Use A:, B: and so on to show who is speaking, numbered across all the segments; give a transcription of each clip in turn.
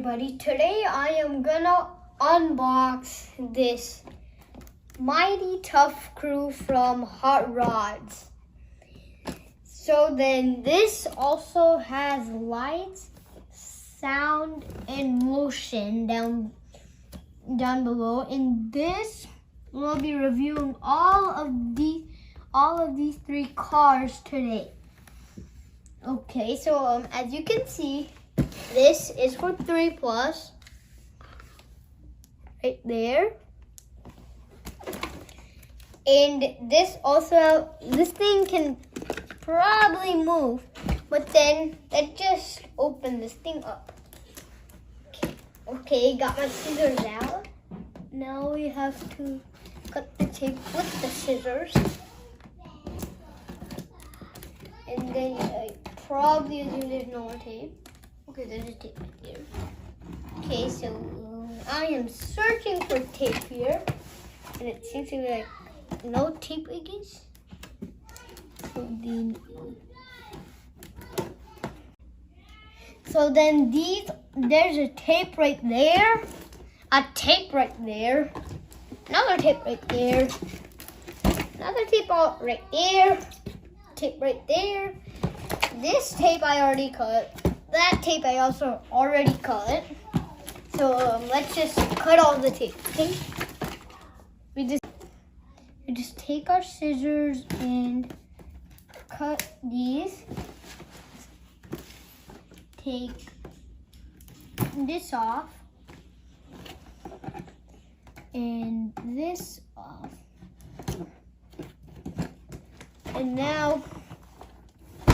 A: everybody, today I am gonna unbox this Mighty Tough Crew from Hot Rods. So then this also has lights, sound, and motion down below. And this will be reviewing all of these three cars today. Okay, so as you can see, this is for 3+, right there. And this thing can probably move, but then let's just open this thing up. Okay, got my scissors out. Now we have to cut the tape with the scissors. And then probably assume there's no more tape. Okay, there's a tape right there. Okay, so I am searching for tape here, and it seems to be like no tape, I guess. So then there's a tape right there, a tape right there, another tape right there, another tape right there, tape right there. This tape I already cut. That tape I also already cut. So let's just cut all the tape, okay? We just take our scissors and cut these. Take this off and this off. And now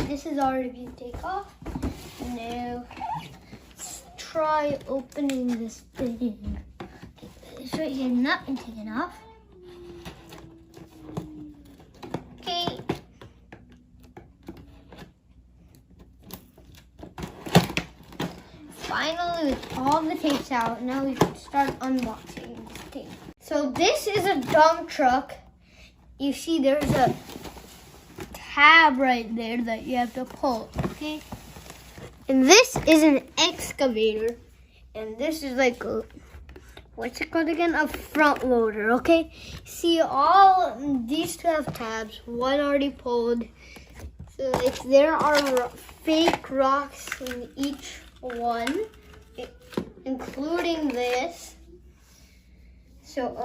A: this is already been taken off. Now let's try opening this thing. Okay, this right here not been taken off. Okay. Finally, with all the tapes out, now we can start unboxing this thing. So this is a dump truck. You see there's a tab right there that you have to pull, okay? And this is an excavator. And this is like a, what's it called again? A front loader, okay? See, all these two have tabs. One already pulled. So if there are fake rocks in each one, including this. So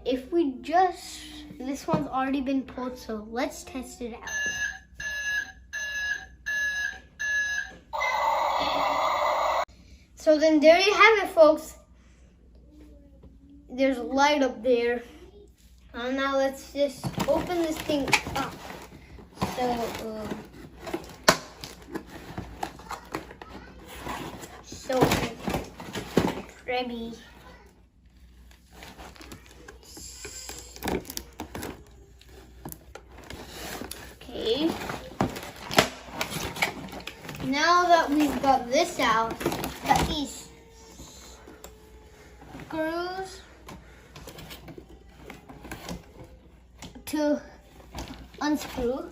A: if we this one's already been pulled, so let's test it out. So then there you have it, folks. There's a light up there. Now let's just open this thing up. So ready. Okay. Now that we've got this out, got these screws to unscrew.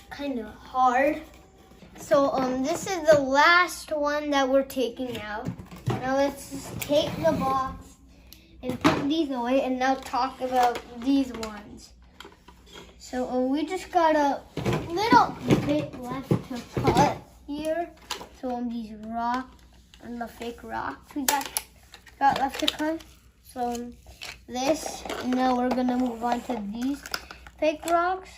A: Kind of hard. So this is the last one that we're taking out. Now let's just take the box and put these away, and now talk about these ones. So we just got a little bit left to cut here. So these rocks and the fake rocks we got left to cut. So this, and now we're gonna move on to these fake rocks.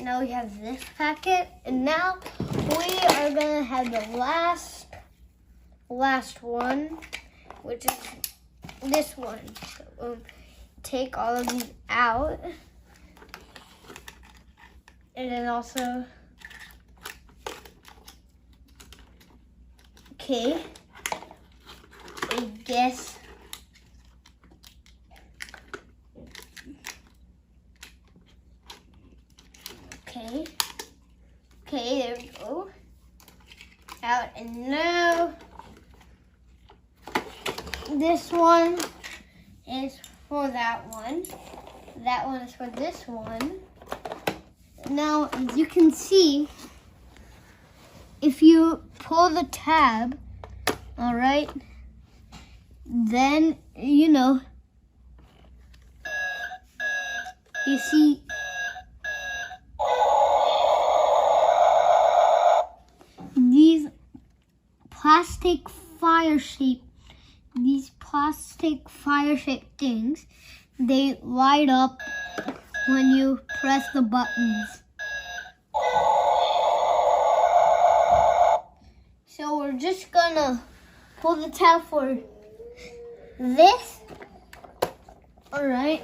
A: Now we have this packet, and now we are gonna have the last one, which is this one. So, take all of these out, and then also, okay, I guess. Okay, there we go. Out, and now this one is for that one. That one is for this one. Now, as you can see, if you pull the tab, All right. Then, you see these plastic fire-shaped things, they light up when you press the buttons. So we're just gonna pull the tab for this. All right.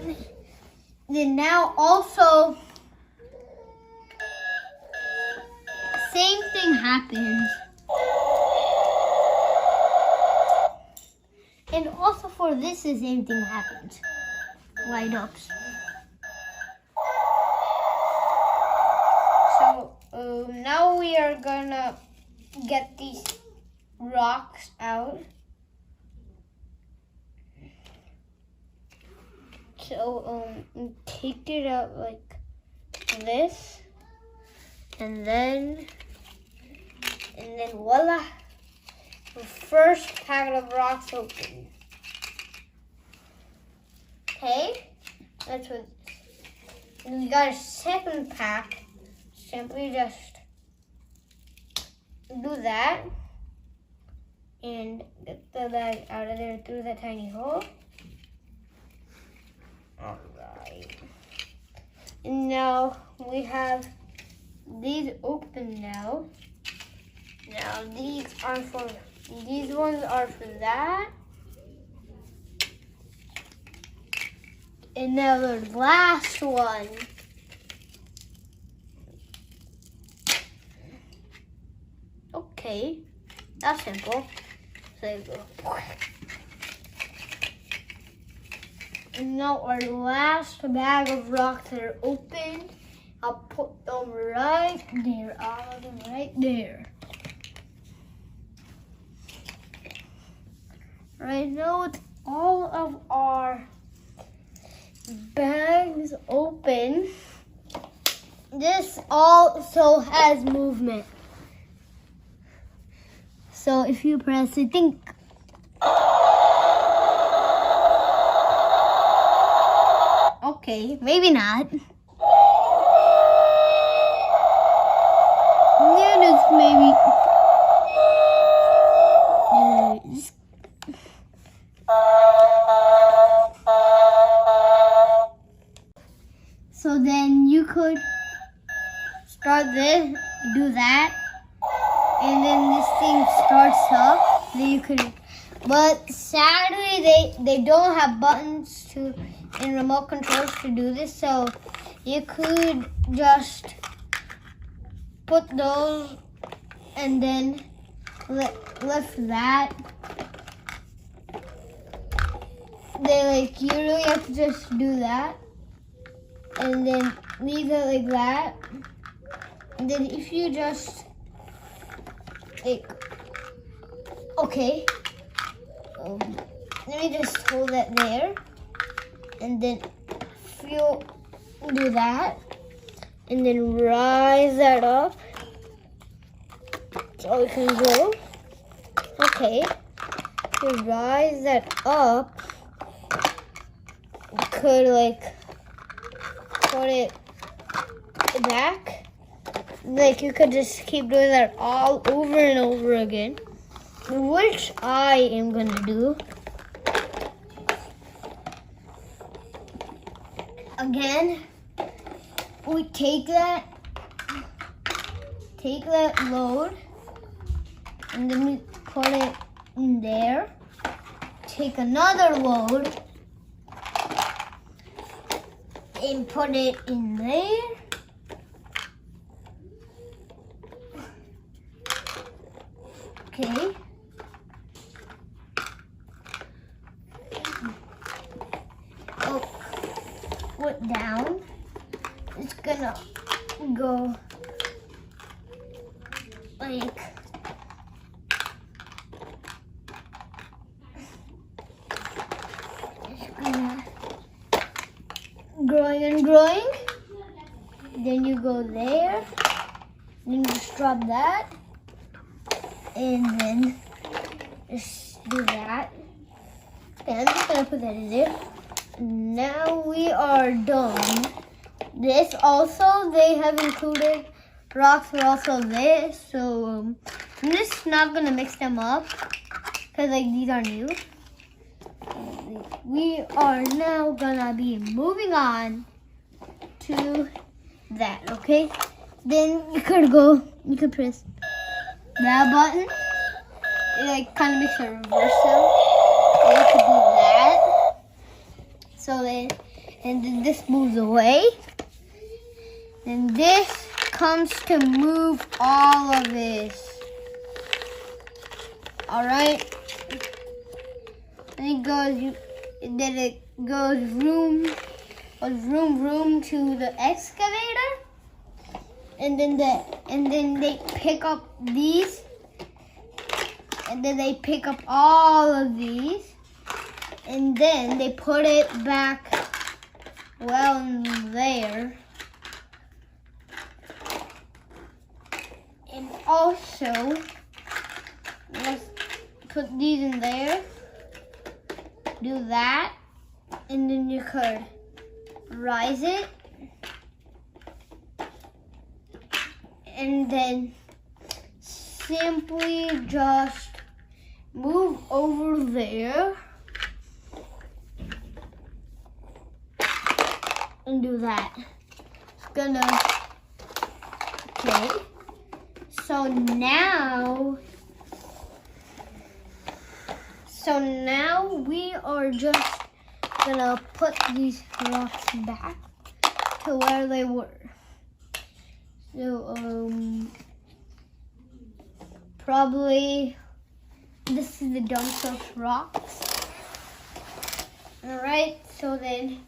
A: Then now also, same thing happens. And also for this, the same thing happens. Light ups. So now we are gonna get these rocks out. So take it out like this, and then voila, the first packet of rocks open. Okay, that's what. And we got a second pack. Simply just do that and get the bag out of there through that tiny hole. Alright. And now we have these open now. Now these ones are for that. And now the last one. Okay, that's simple. So you go. And now our last bag of rocks are open. I'll put them right there. All of them right there. Right now with all of our bags open, this also has movement. So if you press it, okay, maybe not. Yeah, that's maybe. So then you could start this, do that, and then this thing starts up. Then you could, but sadly they don't have buttons and remote controls to do this. So you could just put those and then lift that. You really have to just do that. And then leave it like that. And then if you just, okay. Let me just hold that there. And then if you do that. And then rise that up. So it can go. Okay. You rise that up. You could put it back. You could just keep doing that all over and over again, which I am gonna do. Again, we take that load, and then we put it in there. Take another load and put it in there. Okay. Put down. It's gonna go like it's gonna growing and growing. Then you go there. Then you just drop that. And then Just do that. And I'm just gonna put that in there. Now we are done. This also, they have included rocks, but also this. So I'm just not gonna mix them up because like these are new. We are now gonna be moving on to that, okay? Then you could press that button. It like kind of makes a reverse sound. And you could do that. So then, and then this moves away. And this comes to move all of this. All right. And then it goes room to the excavator. And then they pick up these. And then they pick up all of these. And then they put it back well in there. And also, let's put these in there. Do that. And then you could rise it. And then simply just move over there. And do that. Okay. So now we are just gonna put these rocks back to where they were. So probably this is the dump of rocks. All right. So then,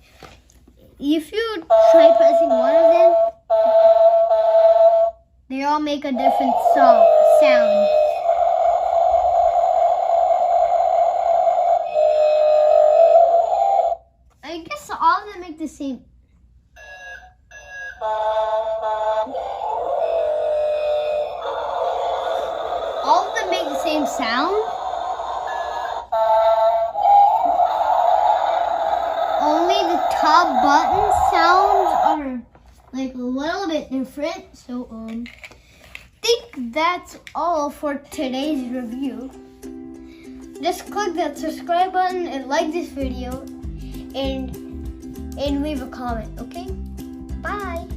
A: if you try pressing one of them, they all make a different sound. I guess all of them make the same. All of them make the same sound. Only the top button sounds are like a little bit different. So I think that's all for today's review. Just click that subscribe button and like this video and leave a comment, okay? Bye.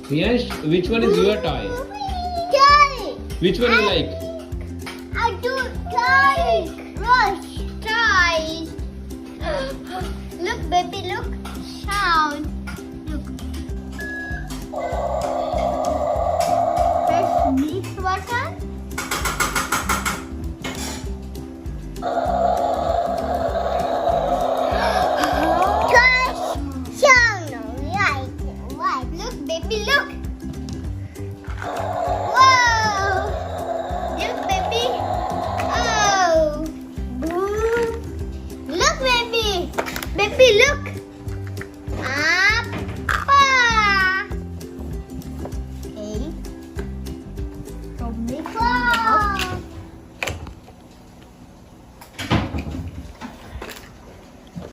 B: Yes, which one is your toy?
A: Toy.
B: Which one you like?
A: I do toys. Rush toys. Look, baby, look. Sound. Look. Press this button. Baby, look! Whoa! Look, baby! Oh! Look, baby! Baby, look!